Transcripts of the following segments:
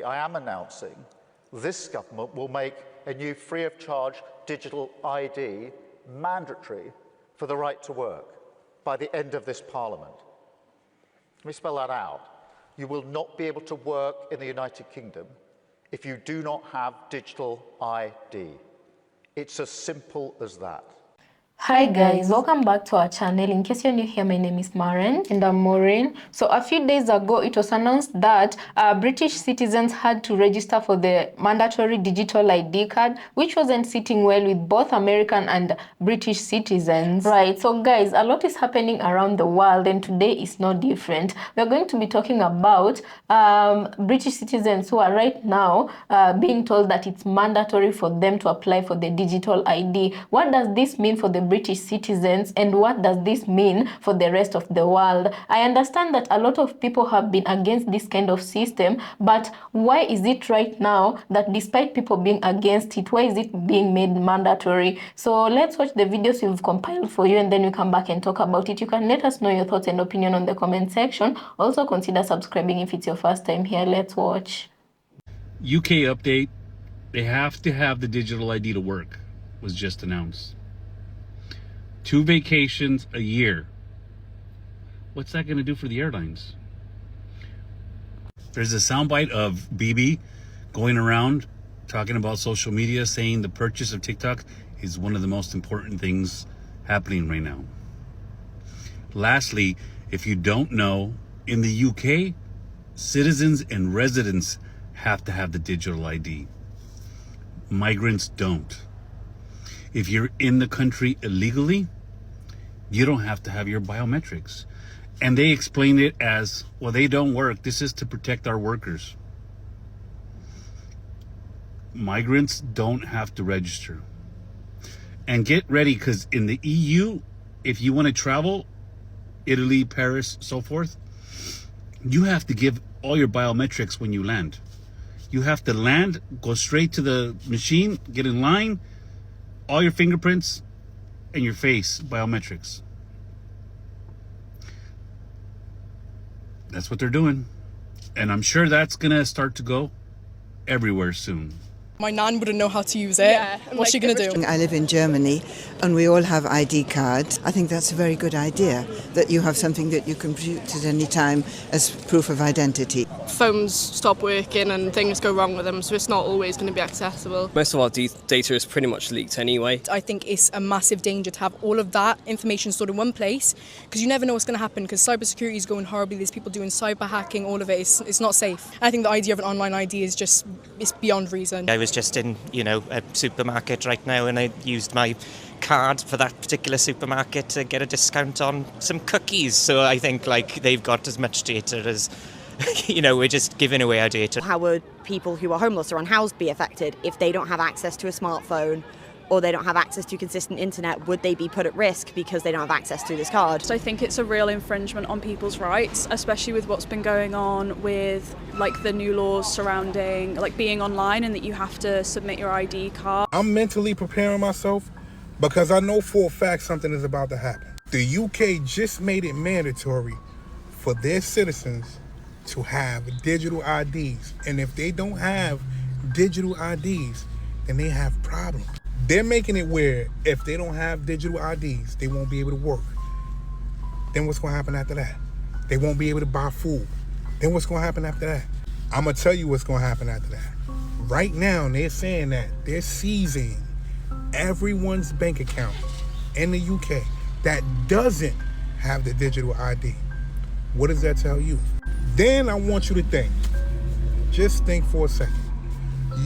I am announcing this government will make a new free-of-charge digital ID mandatory for the right to work by the end of this Parliament. Let me spell that out. You will not be able to work in the United Kingdom if you do not have digital ID. It's as simple as that. Hi guys, welcome back to our channel. In case you're new here, my name is Maren. And I'm Maureen. So a few days ago, it was announced that British citizens had to register for the mandatory digital ID card, which wasn't sitting well with both American and British citizens. Right, so guys, a lot is happening around the world and today is no different. We're going to be talking about British citizens who are right now being told that it's mandatory for them to apply for the digital ID. What does this mean for the British citizens, and what does this mean for the rest of the world? I understand that a lot of people have been against this kind of system, but why is it right now that despite people being against it, why is it being made mandatory? So let's watch the videos we've compiled for you and then we come back and talk about it. You can let us know your thoughts and opinion on the comment section. Also consider subscribing if it's your first time here. Let's watch. UK update, they have to have the digital ID to work, was just announced. 2 vacations a year. What's that going to do for the airlines? There's a soundbite of BB going around talking about social media, saying the purchase of TikTok is one of the most important things happening right now. Lastly, if you don't know, in the UK, citizens and residents have to have the digital ID. Migrants don't. If you're in the country illegally, you don't have to have your biometrics. And they explain it as, well, they don't work. This is to protect our workers. Migrants don't have to register. And get ready, because in the EU, if you want to travel, Italy, Paris, so forth, you have to give all your biometrics when you land. You have to land, go straight to the machine, get in line, all your fingerprints, and your face biometrics. That's what they're doing. And I'm sure that's gonna start to go everywhere soon. My nan wouldn't know how to use it. Yeah, what's she going to do? I live in Germany and we all have ID cards. I think that's a very good idea, that you have something that you can produce at any time as proof of identity. Phones stop working and things go wrong with them, so it's not always going to be accessible. Most of our data is pretty much leaked anyway. I think it's a massive danger to have all of that information stored in one place, because you never know what's going to happen, because cybersecurity is going horribly. There's people doing cyber hacking, all of it. It's not safe. I think the idea of an online ID is just, it's beyond reason. I was just in, a supermarket right now, and I used my card for that particular supermarket to get a discount on some cookies. So I think they've got as much data as, we're just giving away our data. How would people who are homeless or unhoused be affected if they don't have access to a smartphone or they don't have access to consistent internet? Would they be put at risk because they don't have access to this card? So I think it's a real infringement on people's rights, especially with what's been going on with the new laws surrounding being online, and that you have to submit your ID card. I'm mentally preparing myself because I know for a fact something is about to happen. The UK just made it mandatory for their citizens to have digital IDs. And if they don't have digital IDs, then they have problems. They're making it where if they don't have digital IDs, they won't be able to work. Then what's going to happen after that? They won't be able to buy food. Then what's going to happen after that? I'm going to tell you what's going to happen after that. Right now, they're saying that they're seizing everyone's bank account in the UK that doesn't have the digital ID. What does that tell you? Then I want you to think. Just think for a second.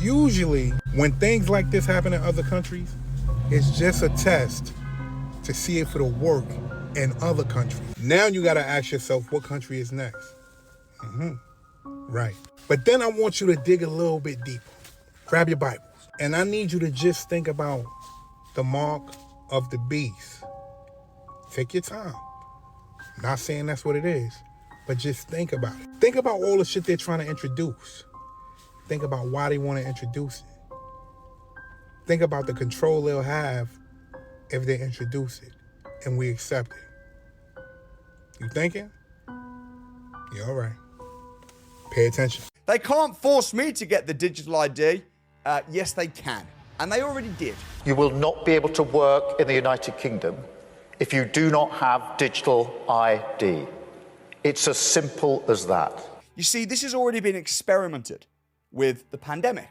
Usually, when things like this happen in other countries, it's just a test to see if it'll work in other countries. Now you gotta ask yourself, what country is next? Right. But then I want you to dig a little bit deeper. Grab your Bibles. And I need you to just think about the mark of the beast. Take your time. I'm not saying that's what it is, but just think about it. Think about all the shit they're trying to introduce. Think about why they want to introduce it. Think about the control they'll have if they introduce it and we accept it. You thinking? Yeah, all right. Pay attention. They can't force me to get the digital ID. Yes, they can. And they already did. You will not be able to work in the United Kingdom if you do not have digital ID. It's as simple as that. You see, this has already been experimented with the pandemic,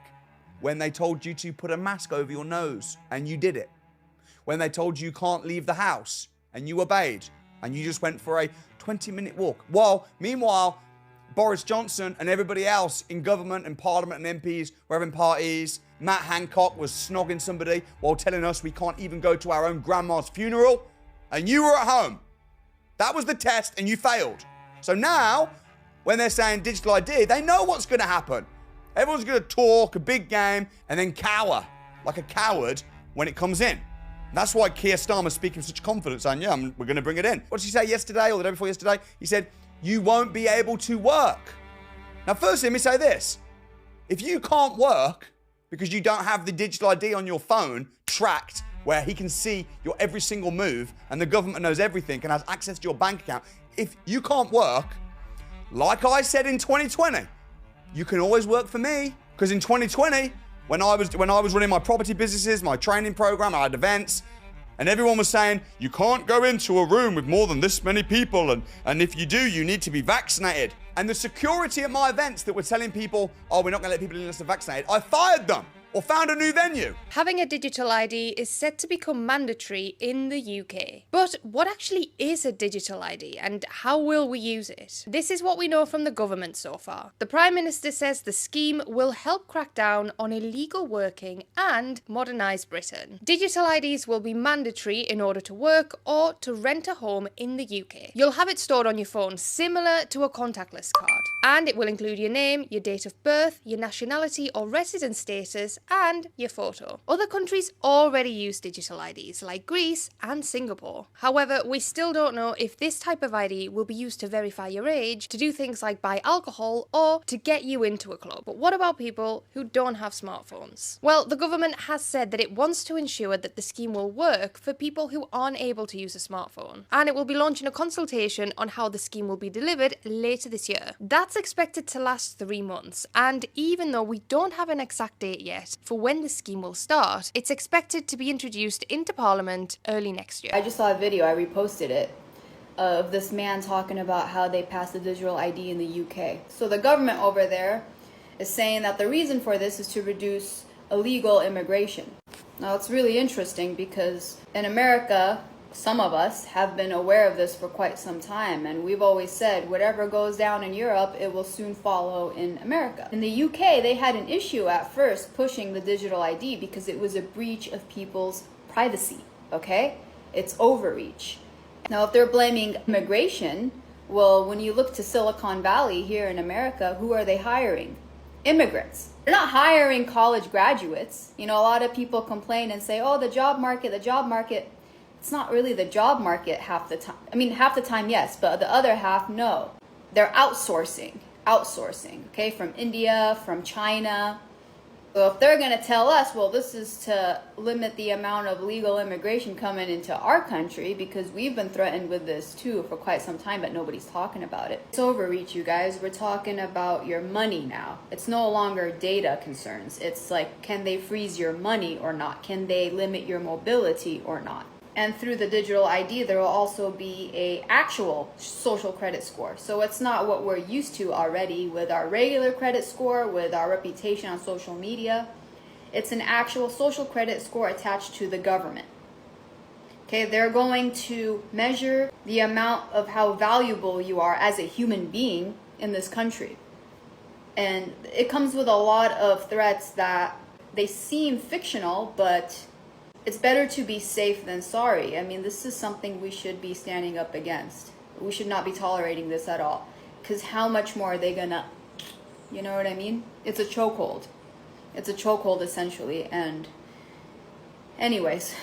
when they told you to put a mask over your nose and you did it. When they told you can't leave the house and you obeyed and you just went for a 20-minute walk. Meanwhile, Boris Johnson and everybody else in government and parliament and MPs were having parties. Matt Hancock was snogging somebody while telling us we can't even go to our own grandma's funeral. And you were at home. That was the test and you failed. So now, when they're saying digital ID, they know what's going to happen. Everyone's going to talk a big game and then cower like a coward when it comes in. That's why Keir Starmer's speaking with such confidence, saying, yeah, we're going to bring it in. What did he say yesterday or the day before yesterday? He said, you won't be able to work. Now, firstly, let me say this. If you can't work because you don't have the digital ID on your phone tracked where he can see your every single move and the government knows everything and has access to your bank account, if you can't work, like I said in 2020, you can always work for me. Because in 2020, when I was running my property businesses, my training program, I had events, and everyone was saying, you can't go into a room with more than this many people, and if you do, you need to be vaccinated. And the security at my events that were telling people, oh, we're not going to let people in unless they're vaccinated, I fired them or found a new venue. Having a digital ID is set to become mandatory in the UK. But what actually is a digital ID and how will we use it? This is what we know from the government so far. The Prime Minister says the scheme will help crack down on illegal working and modernise Britain. Digital IDs will be mandatory in order to work or to rent a home in the UK. You'll have it stored on your phone similar to a contactless card. And it will include your name, your date of birth, your nationality or residence status, and your photo. Other countries already use digital IDs like Greece and Singapore. However, we still don't know if this type of ID will be used to verify your age, to do things like buy alcohol, or to get you into a club. But what about people who don't have smartphones? Well, the government has said that it wants to ensure that the scheme will work for people who aren't able to use a smartphone. And it will be launching a consultation on how the scheme will be delivered later this year. That's expected to last 3 months. And even though we don't have an exact date yet for when the scheme will start, it's expected to be introduced into Parliament early next year. I just saw a video, I reposted it, of this man talking about how they passed the digital ID in the UK. So the government over there is saying that the reason for this is to reduce illegal immigration. Now it's really interesting because in America, some of us have been aware of this for quite some time, and we've always said whatever goes down in Europe, it will soon follow in America. In the UK, they had an issue at first pushing the digital ID because it was a breach of people's privacy, okay? It's overreach. Now, if they're blaming immigration, well, when you look to Silicon Valley here in America, who are they hiring? Immigrants. They're not hiring college graduates. You know, a lot of people complain and say, oh, the job market. It's not really the job market half the time. I mean, half the time, yes, but the other half, no. They're outsourcing, okay, from India, from China. So if they're going to tell us, well, this is to limit the amount of legal immigration coming into our country, because we've been threatened with this too for quite some time, but nobody's talking about it. It's overreach, you guys. We're talking about your money now. It's no longer data concerns. It's like, can they freeze your money or not? Can they limit your mobility or not? And through the digital ID, there will also be an actual social credit score. So it's not what we're used to already with our regular credit score, with our reputation on social media. It's an actual social credit score attached to the government. Okay, they're going to measure the amount of how valuable you are as a human being in this country. And it comes with a lot of threats that they seem fictional, but it's better to be safe than sorry. I mean, this is something we should be standing up against. We should not be tolerating this at all. Because how much more are they gonna, you know what I mean? It's a chokehold. It's a chokehold, essentially. And anyways,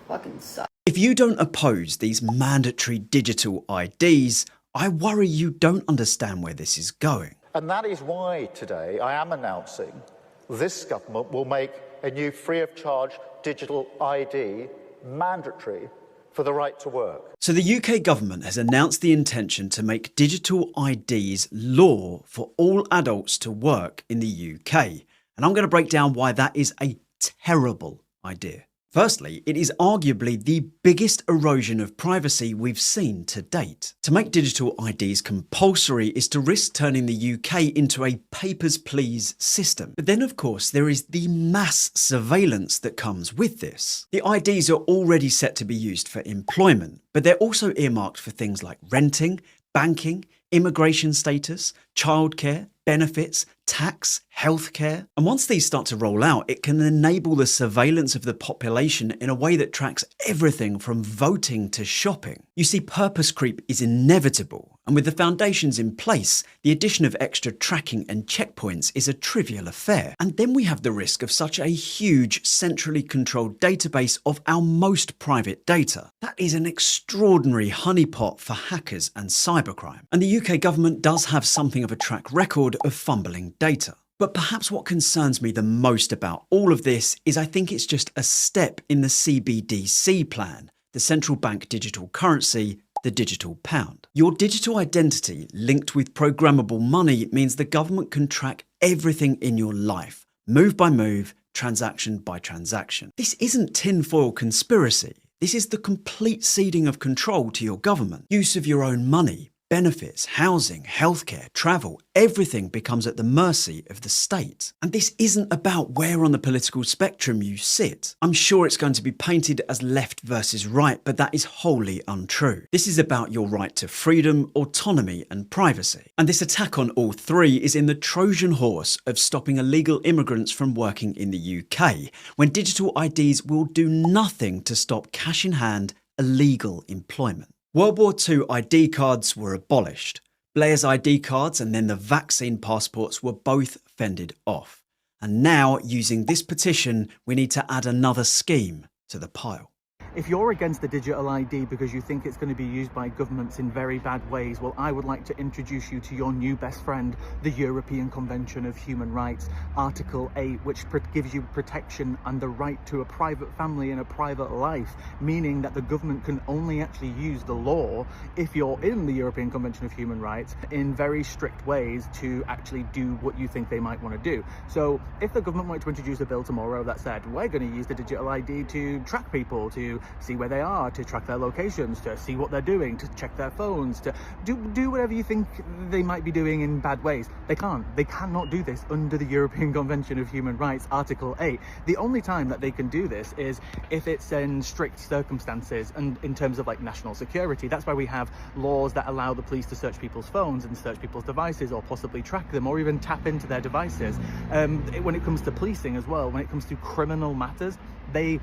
fucking sucks. If you don't oppose these mandatory digital IDs, I worry you don't understand where this is going. And that is why today I am announcing this government will make a new free of charge digital ID mandatory for the right to work. So the UK government has announced the intention to make digital IDs law for all adults to work in the UK. And I'm going to break down why that is a terrible idea. Firstly, it is arguably the biggest erosion of privacy we've seen to date. To make digital IDs compulsory is to risk turning the UK into a papers, please system. But then, of course, there is the mass surveillance that comes with this. The IDs are already set to be used for employment, but they're also earmarked for things like renting, banking, immigration status, childcare, benefits, tax, healthcare. And once these start to roll out, it can enable the surveillance of the population in a way that tracks everything from voting to shopping. You see, purpose creep is inevitable, and with the foundations in place, the addition of extra tracking and checkpoints is a trivial affair. And then we have the risk of such a huge, centrally controlled database of our most private data. That is an extraordinary honeypot for hackers and cybercrime. And the UK government does have something of a track record of fumbling data. But perhaps what concerns me the most about all of this is I think it's just a step in the CBDC plan, the central bank digital currency, the digital pound. Your digital identity linked with programmable money means the government can track everything in your life, move by move, transaction by transaction. This isn't tinfoil conspiracy. This is the complete ceding of control to your government. Use of your own money, benefits, housing, healthcare, travel, everything becomes at the mercy of the state. And this isn't about where on the political spectrum you sit. I'm sure it's going to be painted as left versus right, but that is wholly untrue. This is about your right to freedom, autonomy, and privacy. And this attack on all three is in the Trojan horse of stopping illegal immigrants from working in the UK, when digital IDs will do nothing to stop cash in hand illegal employment. World War II ID cards were abolished. Blair's ID cards and then the vaccine passports were both fended off. And now, using this petition, we need to add another scheme to the pile. If you're against the digital ID because you think it's going to be used by governments in very bad ways, well, I would like to introduce you to your new best friend, the European Convention of Human Rights, Article 8, which gives you protection and the right to a private family and a private life, meaning that the government can only actually use the law if you're in the European Convention of Human Rights in very strict ways to actually do what you think they might want to do. So if the government wanted to introduce a bill tomorrow that said, we're going to use the digital ID to track people, to see where they are, to track their locations, to see what they're doing, to check their phones, to do whatever you think they might be doing in bad ways. They can't. They cannot do this under the European Convention of Human Rights, Article 8. The only time that they can do this is if it's in strict circumstances and in terms of like national security. That's why we have laws that allow the police to search people's phones and search people's devices or possibly track them or even tap into their devices. When it comes to policing as well, when it comes to criminal matters, they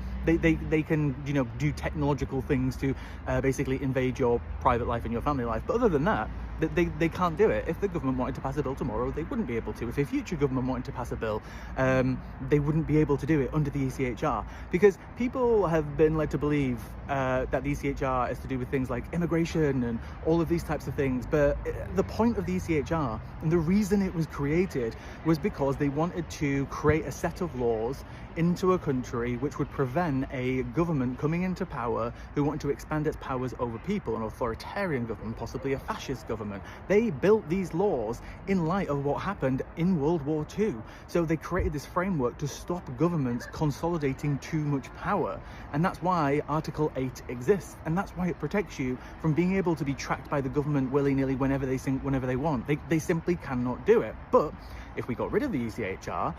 can, you know, do technological things to basically invade your private life and your family life. But other than that, they can't do it. If the government wanted to pass a bill tomorrow, they wouldn't be able to. If a future government wanted to pass a bill, they wouldn't be able to do it under the ECHR, because people have been led to believe that the ECHR is to do with things like immigration and all of these types of things. But the point of the ECHR and the reason it was created was because they wanted to create a set of laws into a country which would prevent a government coming into power who wanted to expand its powers over people, an authoritarian government, possibly a fascist government. They built these laws in light of what happened in World War II. So they created this framework to stop governments consolidating too much power. And that's why Article 8 exists. And that's why it protects you from being able to be tracked by the government willy-nilly whenever they want. They simply cannot do it. But if we got rid of the ECHR,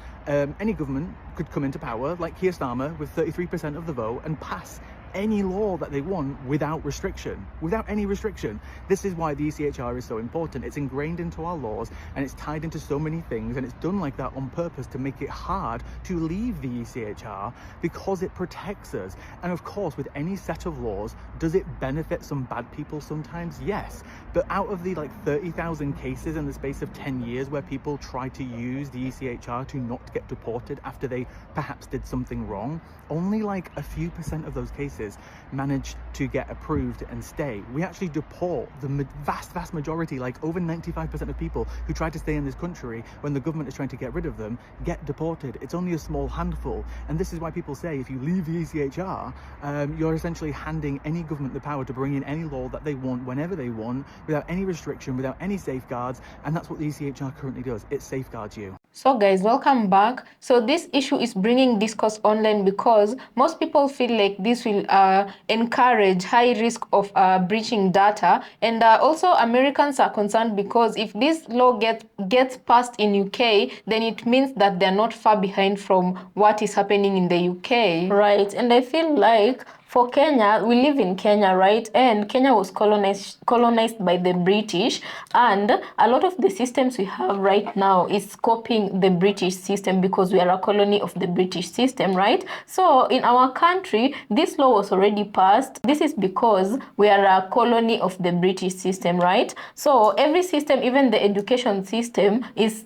any government could come into power, like Keir Starmer, with 33% of the vote and pass any law that they want without restriction, without any restriction. This is why the ECHR is so important. It's ingrained into our laws and it's tied into so many things, and it's done like that on purpose to make it hard to leave the ECHR because it protects us. And of course, with any set of laws, does it benefit some bad people sometimes? Yes. But out of the like 30,000 cases in the space of 10 years where people try to use the ECHR to not get deported after they perhaps did something wrong, only like a few % of those cases cases manage to get approved and stay. We actually deport the vast majority, like over 95% of people who try to stay in this country when the government is trying to get rid of them, get deported. It's only a small handful. And this is why people say if you leave the ECHR, you're essentially handing any government the power to bring in any law that they want, whenever they want, without any restriction, without any safeguards. And that's what the ECHR currently does. It safeguards you. So guys, welcome back. So this issue is bringing discourse online because most people feel like this will encourage high risk of breaching data, and also Americans are concerned because if this law gets passed in UK, then it means that they're not far behind from what is happening in the UK, right? And I feel like for Kenya, we live in Kenya, right? And Kenya was colonized by the British, and a lot of the systems we have right now is copying the British system because we are a colony of the British system, right? So in our country, this law was already passed. This is because we are a colony of the British system, right? So every system, even the education system, is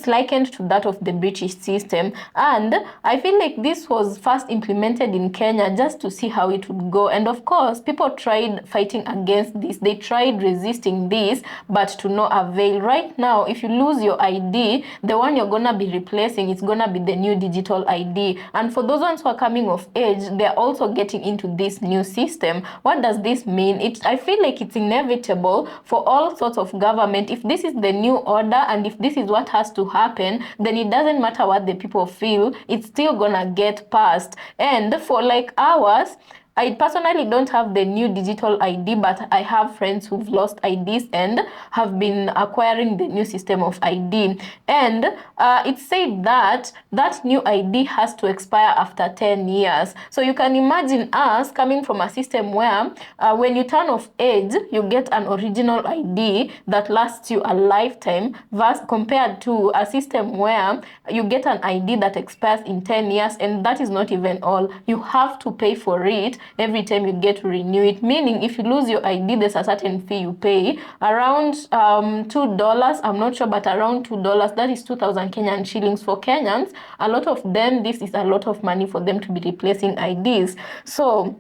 likened to that of the British system. And I feel like this was first implemented in Kenya just to see how it would go. And of course, people tried fighting against this. They tried resisting this, but to no avail. Right now, if you lose your ID, the one you're gonna be replacing is gonna be the new digital ID. And for those ones who are coming of age, they're also getting into this new system. What does this mean? I feel like it's inevitable for all sorts of government. If this is the new order and if this is what has to happen, then it doesn't matter what the people feel, it's still gonna get passed. And for like ours, I personally don't have the new digital ID, but I have friends who've lost IDs and have been acquiring the new system of ID. And it said that that new ID has to expire after 10 years. So you can imagine us coming from a system where when you turn of age, you get an original ID that lasts you a lifetime, compared to a system where you get an ID that expires in 10 years, and that is not even all. You have to pay for it every time you get to renew it, meaning if you lose your ID, there's a certain fee you pay, around $2, I'm not sure, but around $2. That is 2,000 Kenyan shillings. For Kenyans, a lot of them, this is a lot of money for them to be replacing IDs. So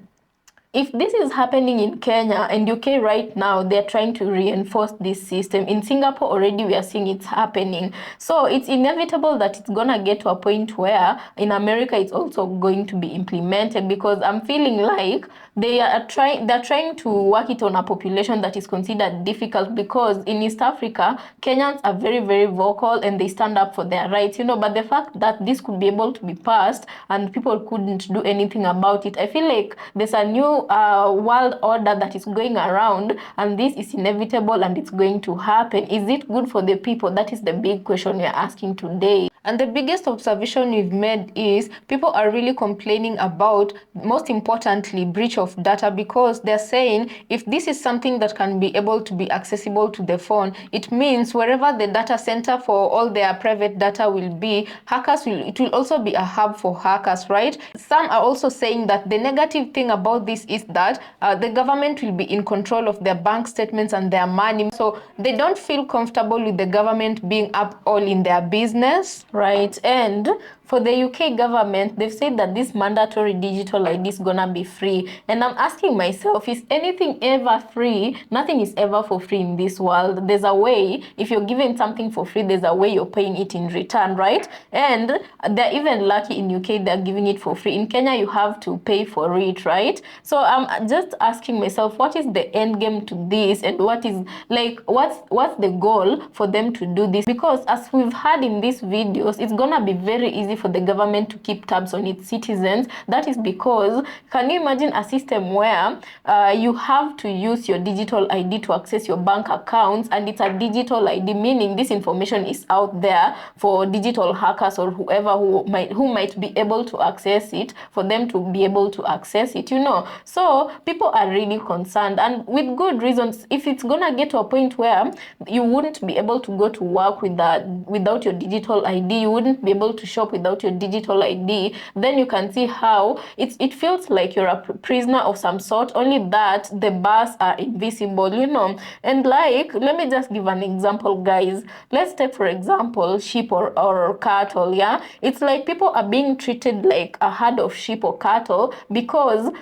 if this is happening in Kenya and UK right now, they're trying to reinforce this system. In Singapore already we are seeing it's happening. So it's inevitable that it's gonna get to a point where in America it's also going to be implemented, because I'm feeling like they're trying to work it on a population that is considered difficult, because in East Africa, Kenyans are very, very vocal and they stand up for their rights, you know, but the fact that this could be able to be passed and people couldn't do anything about it, I feel like there's a new world order that is going around, and this is inevitable and it's going to happen. Is it good for the people? That is the big question we're asking today. And the biggest observation we've made is people are really complaining about, most importantly, breach of data, because they're saying if this is something that can be able to be accessible to the phone, it means wherever the data center for all their private data will be, it will also be a hub for hackers, right? Some are also saying that the negative thing about this is that the government will be in control of their bank statements and their money, so they don't feel comfortable with the government being up all in their business, right? And for the UK government, they've said that this mandatory digital ID is gonna be free. And I'm asking myself, is anything ever free? Nothing is ever for free in this world. There's a way, if you're given something for free, there's a way you're paying it in return, right? And they're even lucky in UK, they're giving it for free. In Kenya, you have to pay for it, right? So I'm just asking myself, what is the end game to this? And what's the goal for them to do this? Because as we've heard in these videos, it's gonna be very easy for the government to keep tabs on its citizens. That is because, can you imagine a system where you have to use your digital ID to access your bank accounts, and it's a digital ID, meaning this information is out there for digital hackers or whoever who might be able to access it, for them to be able to access it, you know. So people are really concerned, and with good reasons. If it's gonna get to a point where you wouldn't be able to go to work without your digital ID, ID, you wouldn't be able to shop without your digital ID, then you can see how it feels like you're a prisoner of some sort, only that the bars are invisible, you know. And like, let me just give an example, guys. Let's take, for example, sheep or cattle, yeah? It's like people are being treated like a herd of sheep or cattle because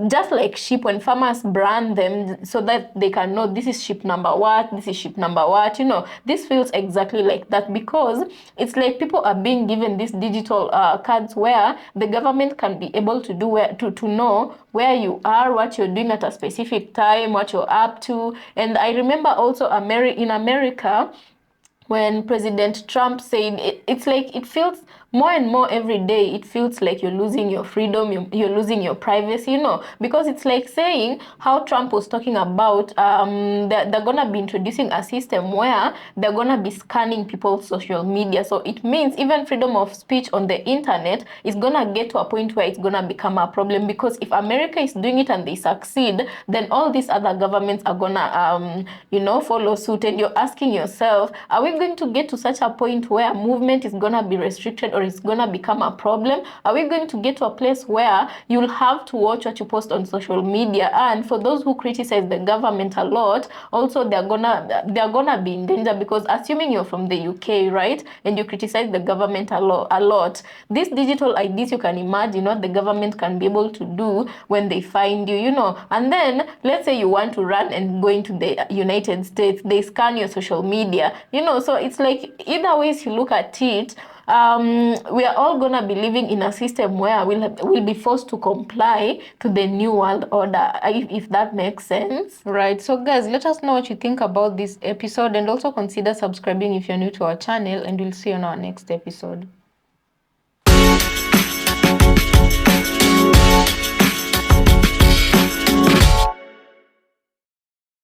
just like sheep, when farmers brand them so that they can know this is sheep number what, this is sheep number what, you know, this feels exactly like that, because it's like people are being given these digital cards where the government can be able to do to know where you are, what you're doing at a specific time, what you're up to. And I remember also in America, when President Trump said, it's like it feels more and more every day, it feels like you're losing your freedom, you're losing your privacy, you know, because it's like saying how Trump was talking about they're going to be introducing a system where they're going to be scanning people's social media. So it means even freedom of speech on the internet is going to get to a point where it's going to become a problem, because if America is doing it and they succeed, then all these other governments are going to, you know, follow suit. And you're asking yourself, are we going to get to such a point where movement is going to be restricted or it's going to become a problem? Are we going to get to a place where you'll have to watch what you post on social media? And for those who criticize the government a lot, also they're gonna be in danger, because assuming you're from the UK, right, and you criticize the government a lot, these digital IDs, you can imagine what the government can be able to do when they find you, you know. And then let's say you want to run and go into the United States, they scan your social media, you know. So it's like, either ways you look at it, we are all gonna be living in a system where we'll be forced to comply to the new world order, if that makes sense. Right, so guys, let us know what you think about this episode, and also consider subscribing if you're new to our channel, and we'll see you on our next episode.